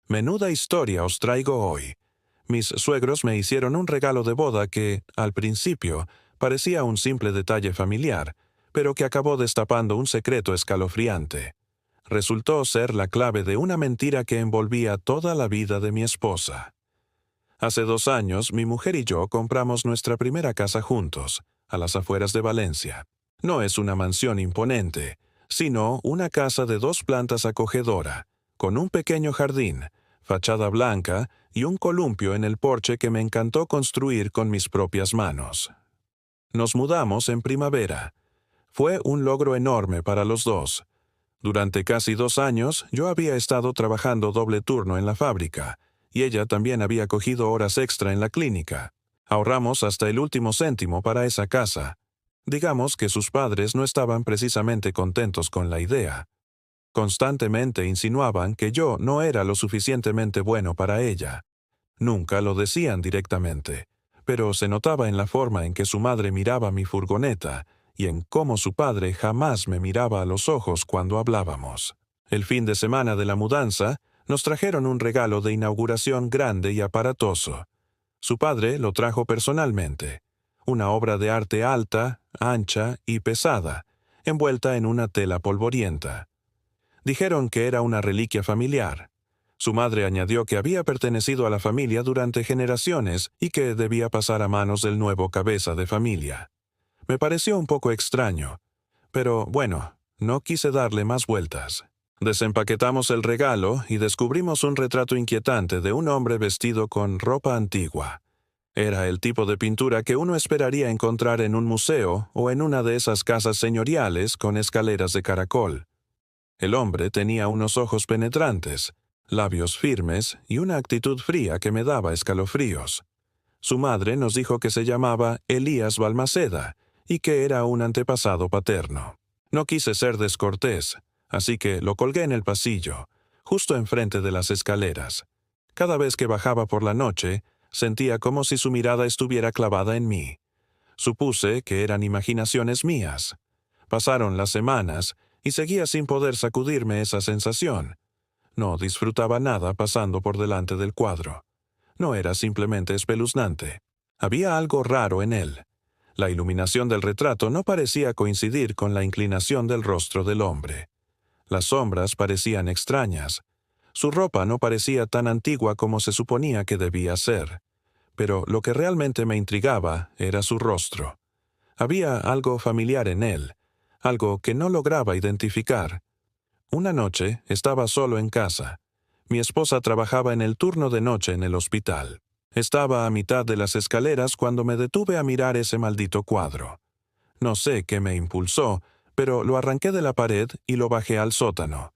Menuda historia os traigo hoy. Mis suegros me hicieron un regalo de boda que, al principio, parecía un simple detalle familiar, pero que acabó destapando un secreto escalofriante. Resultó ser la clave de una mentira que envolvía toda la vida de mi esposa. Hace 2 años, mi mujer y yo compramos nuestra primera casa juntos, a las afueras de Valencia. No es una mansión imponente, sino una casa de 2 plantas acogedora, con un pequeño jardín, fachada blanca y un columpio en el porche que me encantó construir con mis propias manos. Nos mudamos en primavera. Fue un logro enorme para los dos. Durante casi 2 años yo había estado trabajando doble turno en la fábrica, y ella también había cogido horas extra en la clínica. Ahorramos hasta el último céntimo para esa casa. Digamos que sus padres no estaban precisamente contentos con la idea. Constantemente insinuaban que yo no era lo suficientemente bueno para ella. Nunca lo decían directamente, pero se notaba en la forma en que su madre miraba mi furgoneta y en cómo su padre jamás me miraba a los ojos cuando hablábamos. El fin de semana de la mudanza, nos trajeron un regalo de inauguración grande y aparatoso. Su padre lo trajo personalmente. Una obra de arte alta, ancha y pesada, envuelta en una tela polvorienta. Dijeron que era una reliquia familiar. Su madre añadió que había pertenecido a la familia durante generaciones y que debía pasar a manos del nuevo cabeza de familia. Me pareció un poco extraño, pero bueno, no quise darle más vueltas. Desempaquetamos el regalo y descubrimos un retrato inquietante de un hombre vestido con ropa antigua. Era el tipo de pintura que uno esperaría encontrar en un museo o en una de esas casas señoriales con escaleras de caracol. El hombre tenía unos ojos penetrantes, labios firmes y una actitud fría que me daba escalofríos. Su madre nos dijo que se llamaba Elías Balmaceda y que era un antepasado paterno. No quise ser descortés, así que lo colgué en el pasillo, justo enfrente de las escaleras. Cada vez que bajaba por la noche, sentía como si su mirada estuviera clavada en mí. Supuse que eran imaginaciones mías. Pasaron las semanas y seguía sin poder sacudirme esa sensación. No disfrutaba nada pasando por delante del cuadro. No era simplemente espeluznante. Había algo raro en él. La iluminación del retrato no parecía coincidir con la inclinación del rostro del hombre. Las sombras parecían extrañas. Su ropa no parecía tan antigua como se suponía que debía ser. Pero lo que realmente me intrigaba era su rostro. Había algo familiar en él, algo que no lograba identificar. Una noche estaba solo en casa. Mi esposa trabajaba en el turno de noche en el hospital. Estaba a mitad de las escaleras cuando me detuve a mirar ese maldito cuadro. No sé qué me impulsó, pero lo arranqué de la pared y lo bajé al sótano.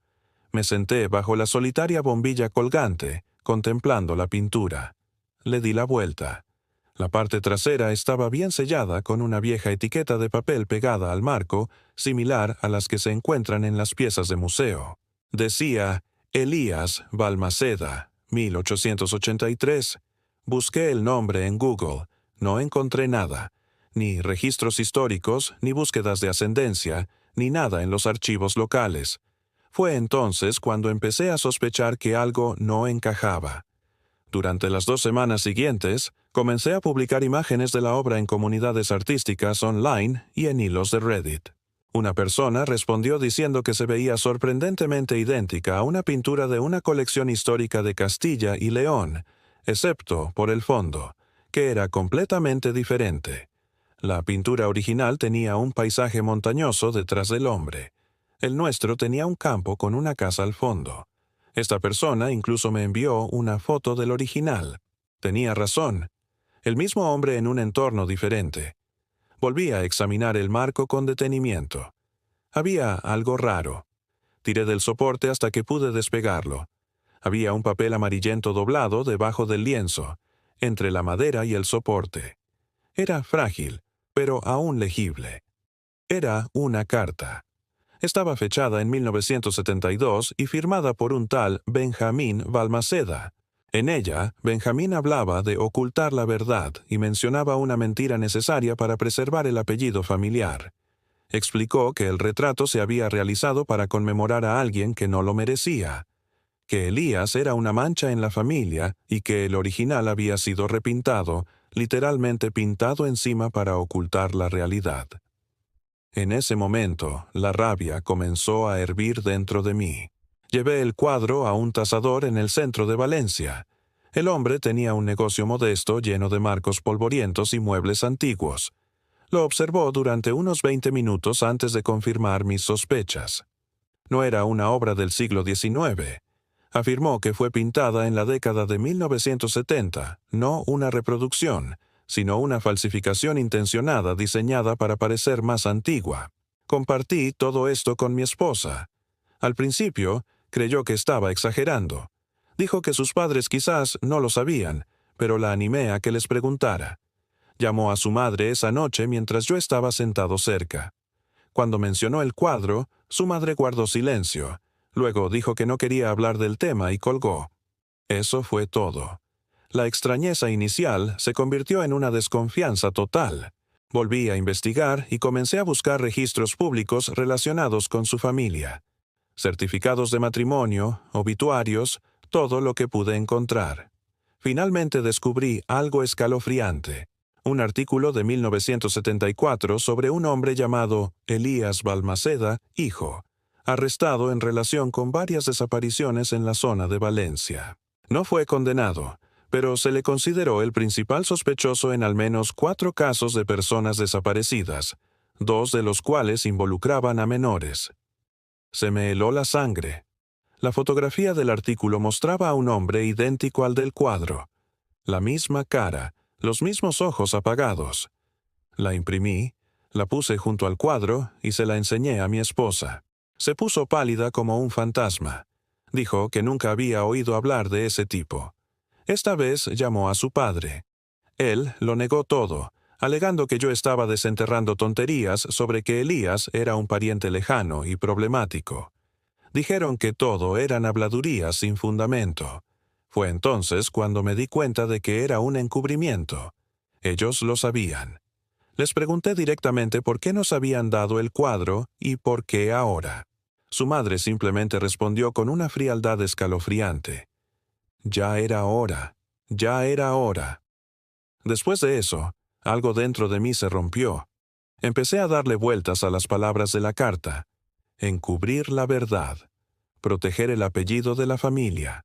Me senté bajo la solitaria bombilla colgante, contemplando la pintura. Le di la vuelta. La parte trasera estaba bien sellada con una vieja etiqueta de papel pegada al marco, similar a las que se encuentran en las piezas de museo. Decía Elías Balmaceda, 1883. Busqué el nombre en Google. No encontré nada. Ni registros históricos, ni búsquedas de ascendencia, ni nada en los archivos locales. Fue entonces cuando empecé a sospechar que algo no encajaba. Durante las 2 semanas siguientes, comencé a publicar imágenes de la obra en comunidades artísticas online y en hilos de Reddit. Una persona respondió diciendo que se veía sorprendentemente idéntica a una pintura de una colección histórica de Castilla y León, excepto por el fondo, que era completamente diferente. La pintura original tenía un paisaje montañoso detrás del hombre. El nuestro tenía un campo con una casa al fondo. Esta persona incluso me envió una foto del original. Tenía razón. El mismo hombre en un entorno diferente. Volví a examinar el marco con detenimiento. Había algo raro. Tiré del soporte hasta que pude despegarlo. Había un papel amarillento doblado debajo del lienzo, entre la madera y el soporte. Era frágil, pero aún legible. Era una carta. Estaba fechada en 1972 y firmada por un tal Benjamín Balmaceda. En ella, Benjamín hablaba de ocultar la verdad y mencionaba una mentira necesaria para preservar el apellido familiar. Explicó que el retrato se había realizado para conmemorar a alguien que no lo merecía. que Elías era una mancha en la familia y que el original había sido repintado, literalmente pintado encima para ocultar la realidad. En ese momento, la rabia comenzó a hervir dentro de mí. Llevé el cuadro a un tasador en el centro de Valencia. El hombre tenía un negocio modesto lleno de marcos polvorientos y muebles antiguos. Lo observó durante unos 20 minutos antes de confirmar mis sospechas. No era una obra del siglo XIX. Afirmó que fue pintada en la década de 1970, no una reproducción, sino una falsificación intencionada diseñada para parecer más antigua. Compartí todo esto con mi esposa. Al principio, creyó que estaba exagerando. Dijo que sus padres quizás no lo sabían, pero la animé a que les preguntara. Llamó a su madre esa noche mientras yo estaba sentado cerca. Cuando mencionó el cuadro, su madre guardó silencio. Luego dijo que no quería hablar del tema y colgó. Eso fue todo. La extrañeza inicial se convirtió en una desconfianza total. Volví a investigar y comencé a buscar registros públicos relacionados con su familia. Certificados de matrimonio, obituarios, todo lo que pude encontrar. Finalmente descubrí algo escalofriante. Un artículo de 1974 sobre un hombre llamado Elías Balmaceda, hijo, arrestado en relación con varias desapariciones en la zona de Valencia. No fue condenado, pero se le consideró el principal sospechoso en al menos 4 casos de personas desaparecidas, 2 de los cuales involucraban a menores. Se me heló la sangre. La fotografía del artículo mostraba a un hombre idéntico al del cuadro. La misma cara, los mismos ojos apagados. La imprimí, la puse junto al cuadro y se la enseñé a mi esposa. Se puso pálida como un fantasma. Dijo que nunca había oído hablar de ese tipo. Esta vez llamó a su padre. Él lo negó todo, alegando que yo estaba desenterrando tonterías sobre que Elías era un pariente lejano y problemático. Dijeron que todo eran habladurías sin fundamento. Fue entonces cuando me di cuenta de que era un encubrimiento. Ellos lo sabían. Les pregunté directamente por qué nos habían dado el cuadro y por qué ahora. Su madre simplemente respondió con una frialdad escalofriante. Ya era hora, ya era hora. Después de eso, algo dentro de mí se rompió. Empecé a darle vueltas a las palabras de la carta. Encubrir la verdad. Proteger el apellido de la familia.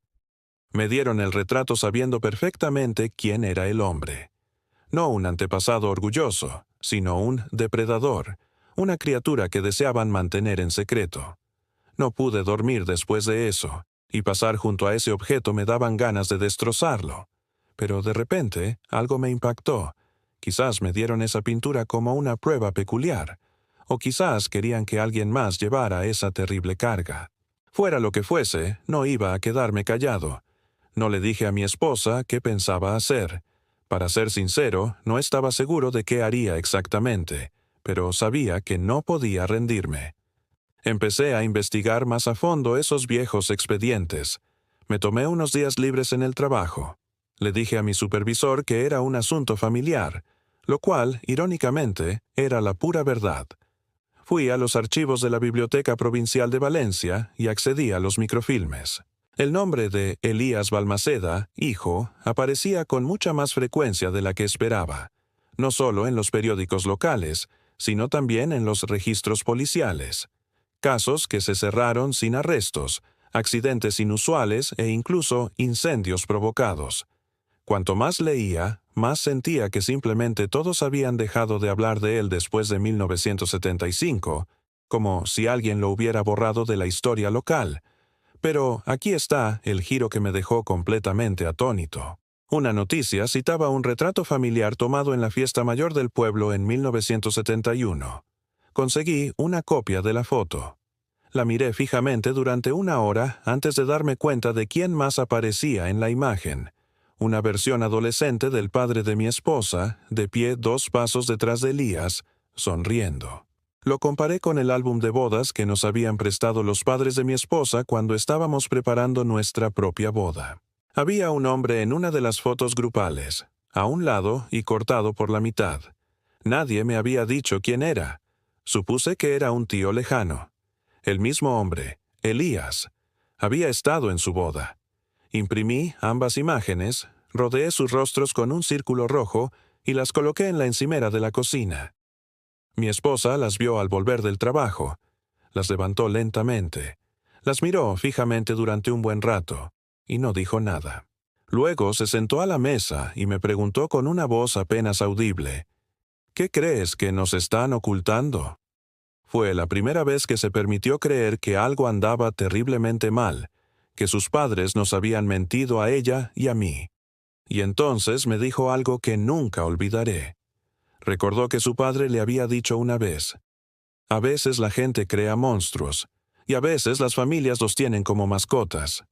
Me dieron el retrato sabiendo perfectamente quién era el hombre. No un antepasado orgulloso, sino un depredador, una criatura que deseaban mantener en secreto. No pude dormir después de eso, y pasar junto a ese objeto me daban ganas de destrozarlo. Pero de repente, algo me impactó. Quizás me dieron esa pintura como una prueba peculiar, o quizás querían que alguien más llevara esa terrible carga. Fuera lo que fuese, no iba a quedarme callado. No le dije a mi esposa qué pensaba hacer. Para ser sincero, no estaba seguro de qué haría exactamente, pero sabía que no podía rendirme. Empecé a investigar más a fondo esos viejos expedientes. Me tomé unos días libres en el trabajo. Le dije a mi supervisor que era un asunto familiar, lo cual, irónicamente, era la pura verdad. Fui a los archivos de la Biblioteca Provincial de Valencia y accedí a los microfilmes. El nombre de Elías Balmaceda, hijo, aparecía con mucha más frecuencia de la que esperaba, no solo en los periódicos locales, sino también en los registros policiales. Casos que se cerraron sin arrestos, accidentes inusuales e incluso incendios provocados. Cuanto más leía, más sentía que simplemente todos habían dejado de hablar de él después de 1975, como si alguien lo hubiera borrado de la historia local. Pero aquí está el giro que me dejó completamente atónito. Una noticia citaba un retrato familiar tomado en la fiesta mayor del pueblo en 1971. Conseguí una copia de la foto. La miré fijamente durante 1 hora antes de darme cuenta de quién más aparecía en la imagen. Una versión adolescente del padre de mi esposa, de pie 2 pasos detrás de Elías, sonriendo. Lo comparé con el álbum de bodas que nos habían prestado los padres de mi esposa cuando estábamos preparando nuestra propia boda. Había un hombre en una de las fotos grupales, a un lado y cortado por la mitad. Nadie me había dicho quién era. Supuse que era un tío lejano. El mismo hombre, Elías. Había estado en su boda. Imprimí ambas imágenes, rodeé sus rostros con un círculo rojo y las coloqué en la encimera de la cocina. Mi esposa las vio al volver del trabajo. Las levantó lentamente. Las miró fijamente durante un buen rato, y no dijo nada. Luego se sentó a la mesa y me preguntó con una voz apenas audible: «¿Qué crees que nos están ocultando?». Fue la primera vez que se permitió creer que algo andaba terriblemente mal, que sus padres nos habían mentido a ella y a mí. Y entonces me dijo algo que nunca olvidaré. Recordó que su padre le había dicho una vez: «A veces la gente crea monstruos, y a veces las familias los tienen como mascotas».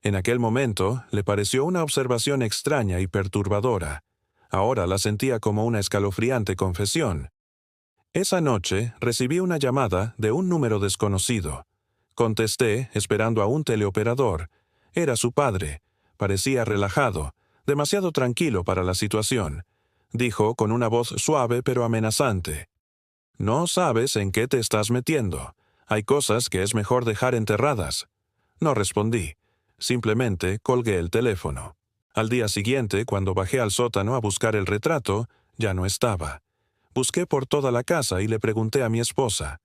En aquel momento le pareció una observación extraña y perturbadora. Ahora la sentía como una escalofriante confesión. Esa noche recibí una llamada de un número desconocido. Contesté, esperando a un teleoperador. Era su padre. Parecía relajado, demasiado tranquilo para la situación. Dijo con una voz suave pero amenazante: «No sabes en qué te estás metiendo. Hay cosas que es mejor dejar enterradas». No respondí. Simplemente colgué el teléfono. Al día siguiente, cuando bajé al sótano a buscar el retrato, ya no estaba. Busqué por toda la casa y le pregunté a mi esposa.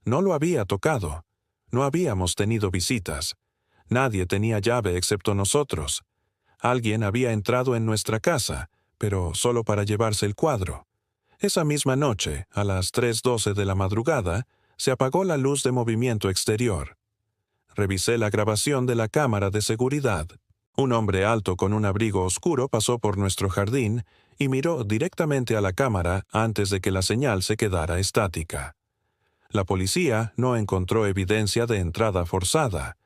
No lo había tocado. No habíamos tenido visitas. Nadie tenía llave excepto nosotros. Alguien había entrado en nuestra casa, pero solo para llevarse el cuadro. Esa misma noche, a las 3:12 de la madrugada, se apagó la luz de movimiento exterior. Revisé la grabación de la cámara de seguridad. Un hombre alto con un abrigo oscuro pasó por nuestro jardín y miró directamente a la cámara antes de que la señal se quedara estática. La policía no encontró evidencia de entrada forzada.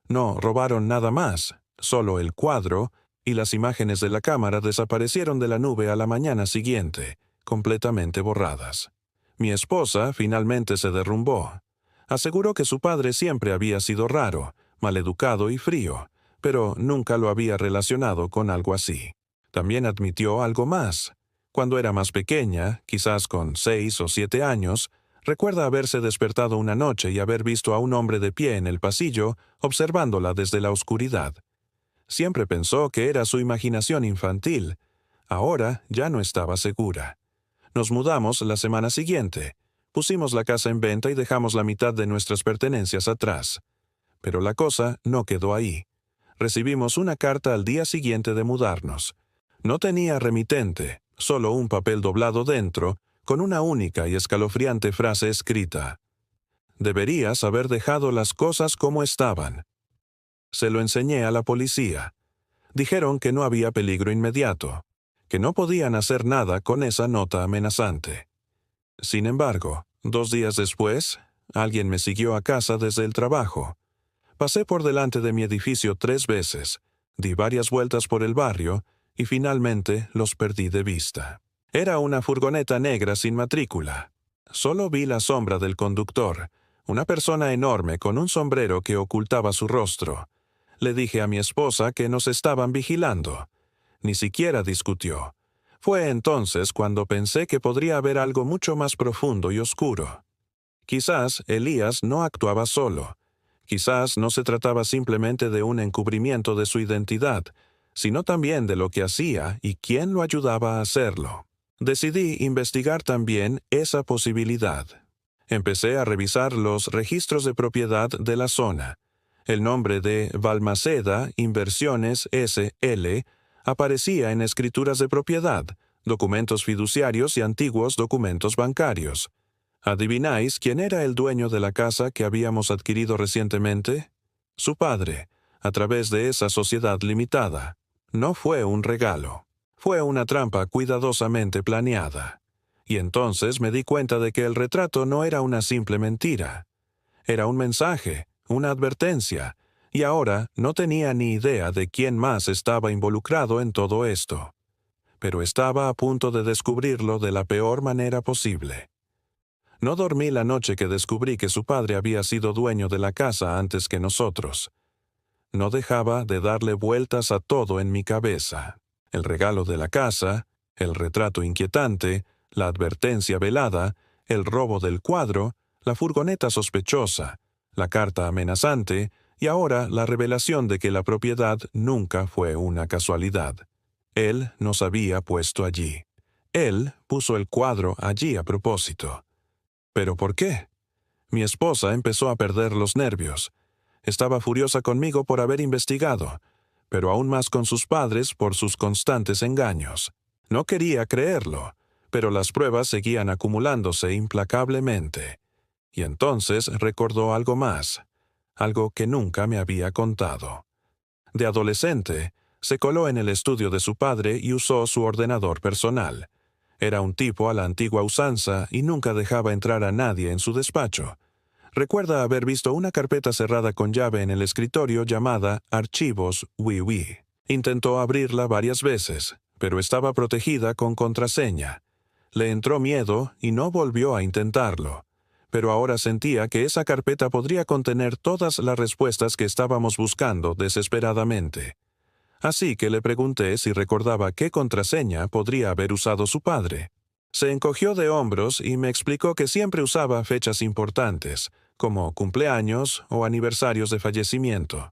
No robaron nada más, solo el cuadro, y las imágenes de la cámara desaparecieron de la nube a la mañana siguiente, completamente borradas. Mi esposa finalmente se derrumbó. Aseguró que su padre siempre había sido raro, maleducado y frío, pero nunca lo había relacionado con algo así. También admitió algo más. Cuando era más pequeña, quizás con 6 o 7 años, recuerda haberse despertado una noche y haber visto a un hombre de pie en el pasillo, observándola desde la oscuridad. Siempre pensó que era su imaginación infantil. Ahora ya no estaba segura. Nos mudamos la semana siguiente. Pusimos la casa en venta y dejamos la mitad de nuestras pertenencias atrás. Pero la cosa no quedó ahí. Recibimos una carta al día siguiente de mudarnos. No tenía remitente, solo un papel doblado dentro, con una única y escalofriante frase escrita: «Deberías haber dejado las cosas como estaban». Se lo enseñé a la policía. Dijeron que no había peligro inmediato, que no podían hacer nada con esa nota amenazante. Sin embargo, 2 días después, alguien me siguió a casa desde el trabajo. Pasé por delante de mi edificio 3 veces, di varias vueltas por el barrio y finalmente los perdí de vista. Era una furgoneta negra sin matrícula. Solo vi la sombra del conductor, una persona enorme con un sombrero que ocultaba su rostro. Le dije a mi esposa que nos estaban vigilando. Ni siquiera discutió. Fue entonces cuando pensé que podría haber algo mucho más profundo y oscuro. Quizás Elías no actuaba solo. Quizás no se trataba simplemente de un encubrimiento de su identidad, sino también de lo que hacía y quién lo ayudaba a hacerlo. Decidí investigar también esa posibilidad. Empecé a revisar los registros de propiedad de la zona. El nombre de Balmaceda Inversiones S.L. aparecía en escrituras de propiedad, documentos fiduciarios y antiguos documentos bancarios. ¿Adivináis quién era el dueño de la casa que habíamos adquirido recientemente? Su padre, a través de esa sociedad limitada. No fue un regalo. Fue una trampa cuidadosamente planeada. Y entonces me di cuenta de que el retrato no era una simple mentira. Era un mensaje, una advertencia, y ahora no tenía ni idea de quién más estaba involucrado en todo esto. Pero estaba a punto de descubrirlo de la peor manera posible. No dormí la noche que descubrí que su padre había sido dueño de la casa antes que nosotros. No dejaba de darle vueltas a todo en mi cabeza. El regalo de la casa, el retrato inquietante, la advertencia velada, el robo del cuadro, la furgoneta sospechosa, la carta amenazante Y ahora la revelación de que la propiedad nunca fue una casualidad. Él nos había puesto allí. Él puso el cuadro allí a propósito. ¿Pero por qué? Mi esposa empezó a perder los nervios. Estaba furiosa conmigo por haber investigado, pero aún más con sus padres por sus constantes engaños. No quería creerlo, pero las pruebas seguían acumulándose implacablemente. Y entonces recordó algo más, algo que nunca me había contado. De adolescente, se coló en el estudio de su padre y usó su ordenador personal. Era un tipo a la antigua usanza y nunca dejaba entrar a nadie en su despacho. Recuerda haber visto una carpeta cerrada con llave en el escritorio llamada Archivos WiiWi. Intentó abrirla varias veces, pero estaba protegida con contraseña. Le entró miedo y no volvió a intentarlo. Pero ahora sentía que esa carpeta podría contener todas las respuestas que estábamos buscando desesperadamente. Así que le pregunté si recordaba qué contraseña podría haber usado su padre. Se encogió de hombros y me explicó que siempre usaba fechas importantes, como cumpleaños o aniversarios de fallecimiento.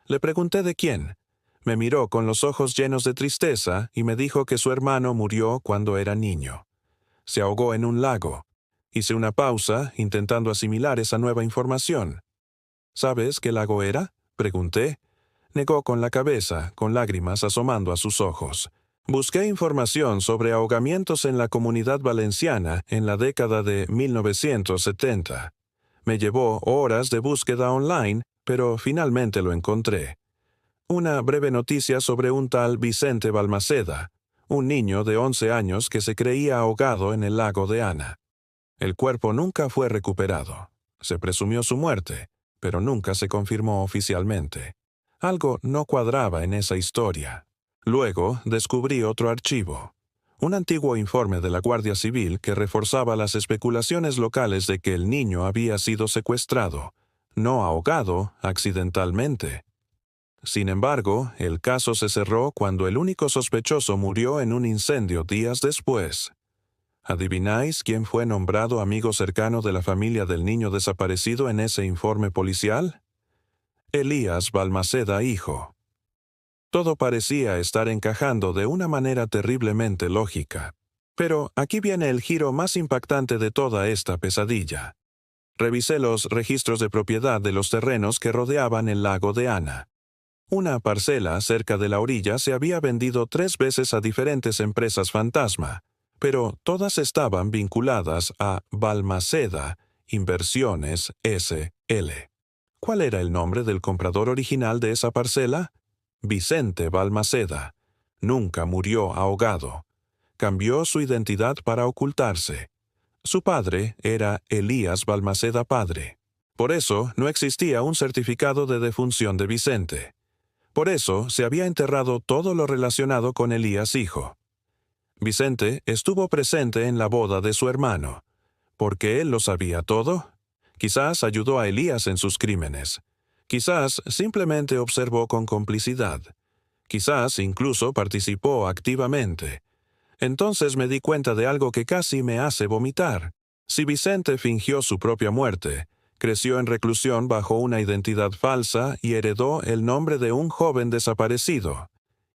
Le pregunté de quién. Me miró con los ojos llenos de tristeza y me dijo que su hermano murió cuando era niño. Se ahogó en un lago. Hice una pausa, intentando asimilar esa nueva información. ¿Sabes qué lago era?, pregunté. Negó con la cabeza, con lágrimas asomando a sus ojos. Busqué información sobre ahogamientos en la Comunidad Valenciana en la década de 1970. Me llevó horas de búsqueda online, pero finalmente lo encontré. Una breve noticia sobre un tal Vicente Balmaceda, un niño de 11 años que se creía ahogado en el lago de Ana. El cuerpo nunca fue recuperado. Se presumió su muerte, pero nunca se confirmó oficialmente. Algo no cuadraba en esa historia. Luego descubrí otro archivo. Un antiguo informe de la Guardia Civil que reforzaba las especulaciones locales de que el niño había sido secuestrado, no ahogado accidentalmente. Sin embargo, el caso se cerró cuando el único sospechoso murió en un incendio días después. ¿Adivináis quién fue nombrado amigo cercano de la familia del niño desaparecido en ese informe policial? Elías Balmaceda, hijo. Todo parecía estar encajando de una manera terriblemente lógica. Pero aquí viene el giro más impactante de toda esta pesadilla. Revisé los registros de propiedad de los terrenos que rodeaban el lago de Ana. Una parcela cerca de la orilla se había vendido 3 veces a diferentes empresas fantasma, pero todas estaban vinculadas a Balmaceda Inversiones S.L. ¿Cuál era el nombre del comprador original de esa parcela? Vicente Balmaceda. Nunca murió ahogado. Cambió su identidad para ocultarse. Su padre era Elías Balmaceda padre. Por eso no existía un certificado de defunción de Vicente. Por eso se había enterrado todo lo relacionado con Elías hijo. Vicente estuvo presente en la boda de su hermano. ¿Por qué él lo sabía todo? Quizás ayudó a Elías en sus crímenes. Quizás simplemente observó con complicidad. Quizás incluso participó activamente. Entonces me di cuenta de algo que casi me hace vomitar. Si Vicente fingió su propia muerte, creció en reclusión bajo una identidad falsa y heredó el nombre de un joven desaparecido,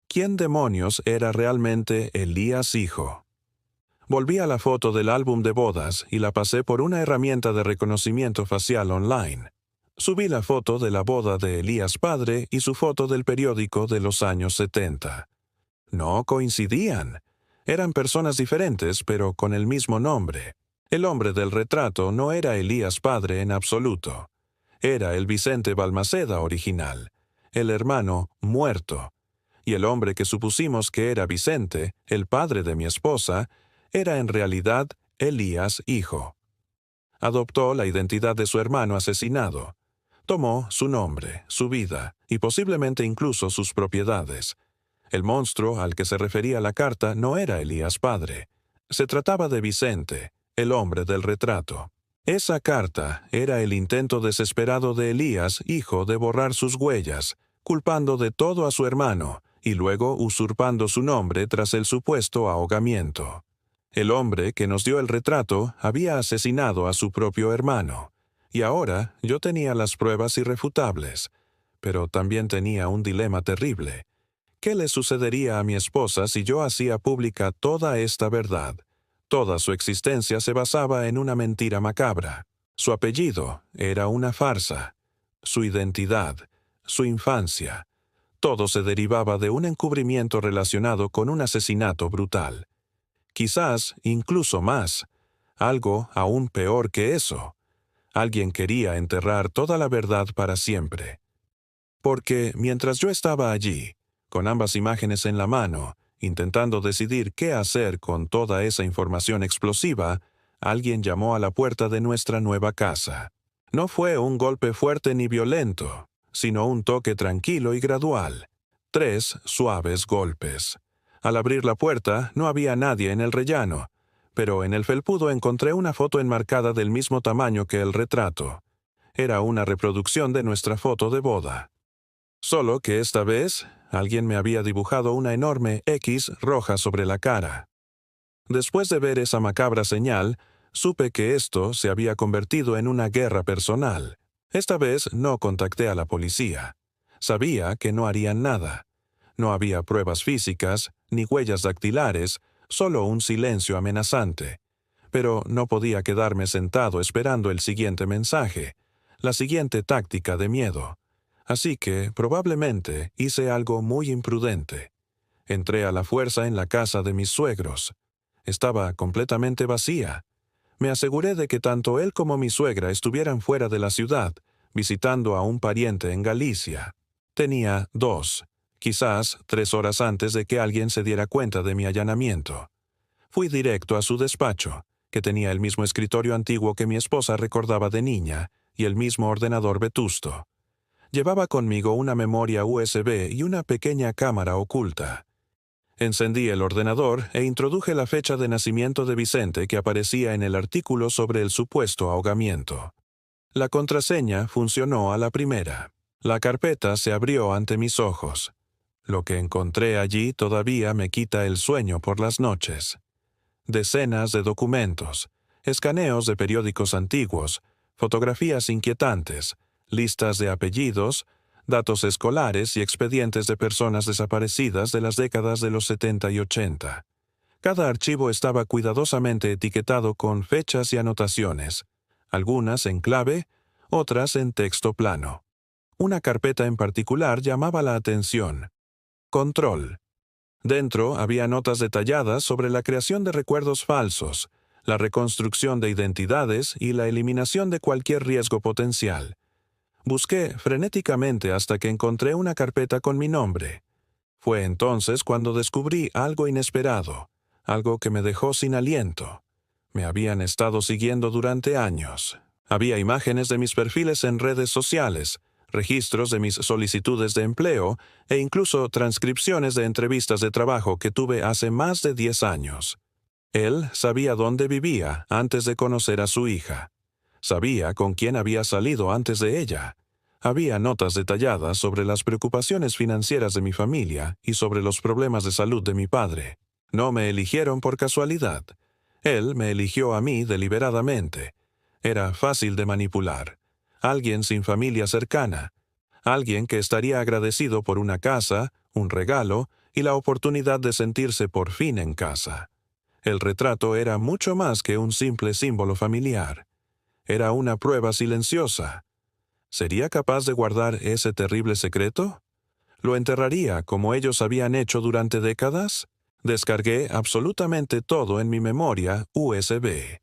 ¿quién demonios era realmente Elías hijo? Volví a la foto del álbum de bodas y la pasé por una herramienta de reconocimiento facial online. Subí la foto de la boda de Elías padre y su foto del periódico de los años 70. No coincidían. Eran personas diferentes, pero con el mismo nombre. El hombre del retrato no era Elías padre en absoluto. Era el Vicente Balmaceda original, el hermano muerto. Y el hombre que supusimos que era Vicente, el padre de mi esposa, era en realidad Elías hijo. Adoptó la identidad de su hermano asesinado. Tomó su nombre, su vida y posiblemente incluso sus propiedades. El monstruo al que se refería la carta no era Elías padre. Se trataba de Vicente, el hombre del retrato. Esa carta era el intento desesperado de Elías hijo de borrar sus huellas, culpando de todo a su hermano, y luego usurpando su nombre tras el supuesto ahogamiento. El hombre que nos dio el retrato había asesinado a su propio hermano, y ahora yo tenía las pruebas irrefutables. pero también tenía un dilema terrible. ¿Qué le sucedería a mi esposa si yo hacía pública toda esta verdad? Toda su existencia se basaba en una mentira macabra. Su apellido era una farsa. Su identidad, su infancia, todo se derivaba de un encubrimiento relacionado con un asesinato brutal. Quizás incluso más, algo aún peor que eso. Alguien quería enterrar toda la verdad para siempre. Porque mientras yo estaba allí, con ambas imágenes en la mano, intentando decidir qué hacer con toda esa información explosiva, alguien llamó a la puerta de nuestra nueva casa. No fue un golpe fuerte ni violento, sino un toque tranquilo y gradual. 3 suaves golpes. Al abrir la puerta, no había nadie en el rellano, pero en el felpudo encontré una foto enmarcada del mismo tamaño que el retrato. Era una reproducción de nuestra foto de boda. Solo que esta vez, alguien me había dibujado una enorme X roja sobre la cara. Después de ver esa macabra señal, supe que esto se había convertido en una guerra personal. Esta vez no contacté a la policía. Sabía que no harían nada. No había pruebas físicas, ni huellas dactilares, solo un silencio amenazante. Pero no podía quedarme sentado esperando el siguiente mensaje, la siguiente táctica de miedo. Así que, probablemente, hice algo muy imprudente. Entré a la fuerza en la casa de mis suegros. Estaba completamente vacía. Me aseguré de que tanto él como mi suegra estuvieran fuera de la ciudad, visitando a un pariente en Galicia. Tenía 2, quizás 3 horas antes de que alguien se diera cuenta de mi allanamiento. Fui directo a su despacho, que tenía el mismo escritorio antiguo que mi esposa recordaba de niña, y el mismo ordenador vetusto. Llevaba conmigo una memoria USB y una pequeña cámara oculta. Encendí el ordenador e introduje la fecha de nacimiento de Vicente que aparecía en el artículo sobre el supuesto ahogamiento. La contraseña funcionó a la primera. La carpeta se abrió ante mis ojos. Lo que encontré allí todavía me quita el sueño por las noches. Decenas de documentos, escaneos de periódicos antiguos, fotografías inquietantes, listas de apellidos, datos escolares y expedientes de personas desaparecidas de las décadas de los 70 y 80. Cada archivo estaba cuidadosamente etiquetado con fechas y anotaciones, algunas en clave, otras en texto plano. Una carpeta en particular llamaba la atención. Control. Dentro había notas detalladas sobre la creación de recuerdos falsos, la reconstrucción de identidades y la eliminación de cualquier riesgo potencial. Busqué frenéticamente hasta que encontré una carpeta con mi nombre. Fue entonces cuando descubrí algo inesperado, algo que me dejó sin aliento. Me habían estado siguiendo durante años. Había imágenes de mis perfiles en redes sociales, registros de mis solicitudes de empleo e incluso transcripciones de entrevistas de trabajo que tuve hace más de 10 años. Él sabía dónde vivía antes de conocer a su hija. Sabía con quién había salido antes de ella. Había notas detalladas sobre las preocupaciones financieras de mi familia y sobre los problemas de salud de mi padre. No me eligieron por casualidad. Él me eligió a mí deliberadamente. Era fácil de manipular. Alguien sin familia cercana. Alguien que estaría agradecido por una casa, un regalo y la oportunidad de sentirse por fin en casa. El retrato era mucho más que un simple símbolo familiar. Era una prueba silenciosa. ¿Sería capaz de guardar ese terrible secreto? ¿Lo enterraría como ellos habían hecho durante décadas? Descargué absolutamente todo en mi memoria USB.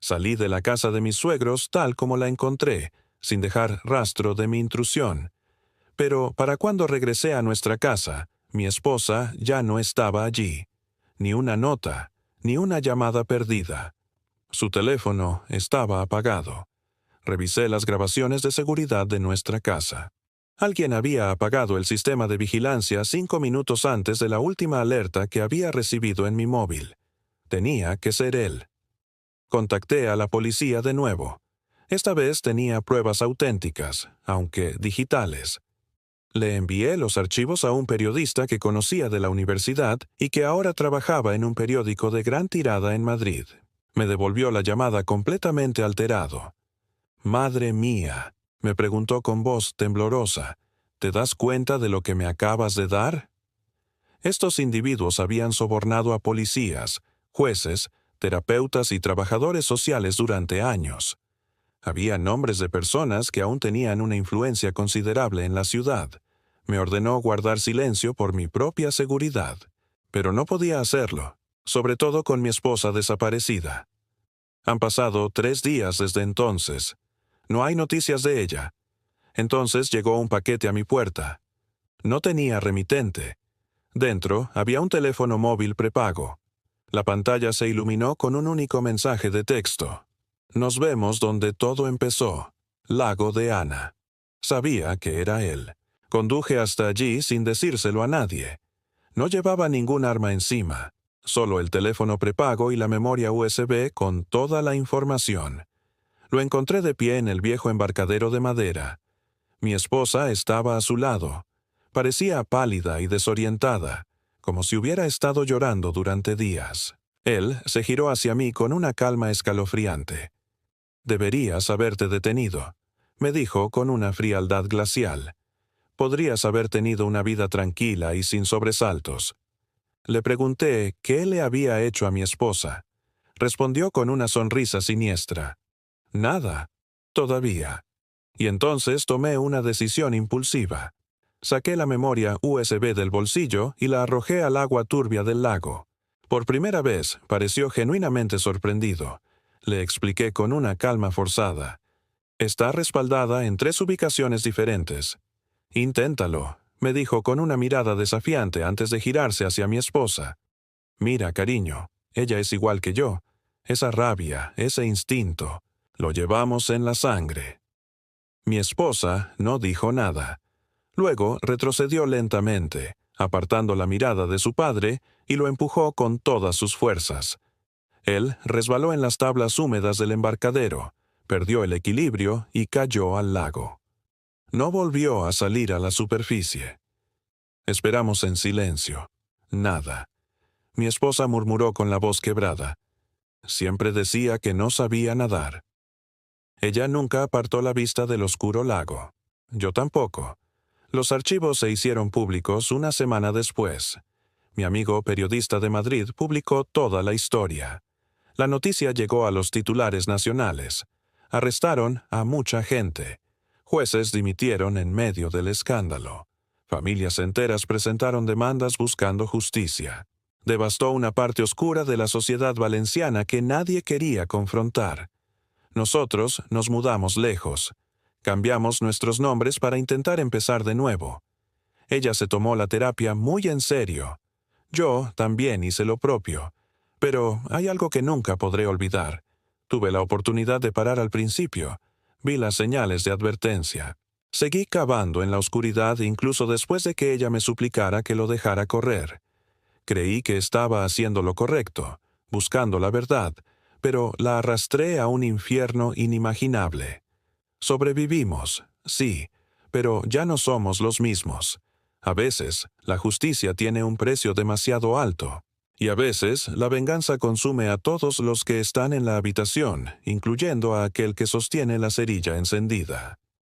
Salí de la casa de mis suegros tal como la encontré, sin dejar rastro de mi intrusión. Pero para cuando regresé a nuestra casa, mi esposa ya no estaba allí. Ni una nota, ni una llamada perdida. Su teléfono estaba apagado. Revisé las grabaciones de seguridad de nuestra casa. Alguien había apagado el sistema de vigilancia 5 minutos antes de la última alerta que había recibido en mi móvil. Tenía que ser él. Contacté a la policía de nuevo. Esta vez tenía pruebas auténticas, aunque digitales. Le envié los archivos a un periodista que conocía de la universidad y que ahora trabajaba en un periódico de gran tirada en Madrid. Me devolvió la llamada completamente alterado. «Madre mía», me preguntó con voz temblorosa, ¿Te das cuenta de lo que me acabas de dar? Estos individuos habían sobornado a policías, jueces, terapeutas y trabajadores sociales durante años. Había nombres de personas que aún tenían una influencia considerable en la ciudad. Me ordenó guardar silencio por mi propia seguridad, pero no podía hacerlo, sobre todo con mi esposa desaparecida. Han pasado 3 días desde entonces. No hay noticias de ella. Entonces llegó un paquete a mi puerta. No tenía remitente. Dentro había un teléfono móvil prepago. La pantalla se iluminó con un único mensaje de texto. Nos vemos donde todo empezó. Lago de Ana. Sabía que era él. Conduje hasta allí sin decírselo a nadie. No llevaba ningún arma encima, solo el teléfono prepago y la memoria USB con toda la información. Lo encontré de pie en el viejo embarcadero de madera. Mi esposa estaba a su lado. Parecía pálida y desorientada, como si hubiera estado llorando durante días. Él se giró hacia mí con una calma escalofriante. «Deberías haberte detenido», me dijo con una frialdad glacial. «Podrías haber tenido una vida tranquila y sin sobresaltos». Le pregunté qué le había hecho a mi esposa. Respondió con una sonrisa siniestra. «Nada, todavía». Y entonces tomé una decisión impulsiva. Saqué la memoria USB del bolsillo y la arrojé al agua turbia del lago. Por primera vez pareció genuinamente sorprendido. Le expliqué con una calma forzada. «Está respaldada en 3 ubicaciones diferentes». «Inténtalo», me dijo con una mirada desafiante antes de girarse hacia mi esposa. «Mira, cariño, ella es igual que yo. Esa rabia, ese instinto, lo llevamos en la sangre». Mi esposa no dijo nada. Luego retrocedió lentamente, apartando la mirada de su padre, y lo empujó con todas sus fuerzas. Él resbaló en las tablas húmedas del embarcadero, perdió el equilibrio y cayó al lago. No volvió a salir a la superficie. Esperamos en silencio. Nada. Mi esposa murmuró con la voz quebrada. Siempre decía que no sabía nadar. Ella nunca apartó la vista del oscuro lago. Yo tampoco. Los archivos se hicieron públicos una semana después. Mi amigo periodista de Madrid publicó toda la historia. La noticia llegó a los titulares nacionales. Arrestaron a mucha gente. Jueces dimitieron en medio del escándalo. Familias enteras presentaron demandas buscando justicia. Devastó una parte oscura de la sociedad valenciana que nadie quería confrontar. Nosotros nos mudamos lejos. Cambiamos nuestros nombres para intentar empezar de nuevo. Ella se tomó la terapia muy en serio. Yo también hice lo propio. Pero hay algo que nunca podré olvidar. Tuve la oportunidad de parar al principio. Vi las señales de advertencia. Seguí cavando en la oscuridad incluso después de que ella me suplicara que lo dejara correr. Creí que estaba haciendo lo correcto, buscando la verdad, pero la arrastré a un infierno inimaginable. Sobrevivimos, sí, pero ya no somos los mismos. A veces, la justicia tiene un precio demasiado alto. Y a veces, la venganza consume a todos los que están en la habitación, incluyendo a aquel que sostiene la cerilla encendida.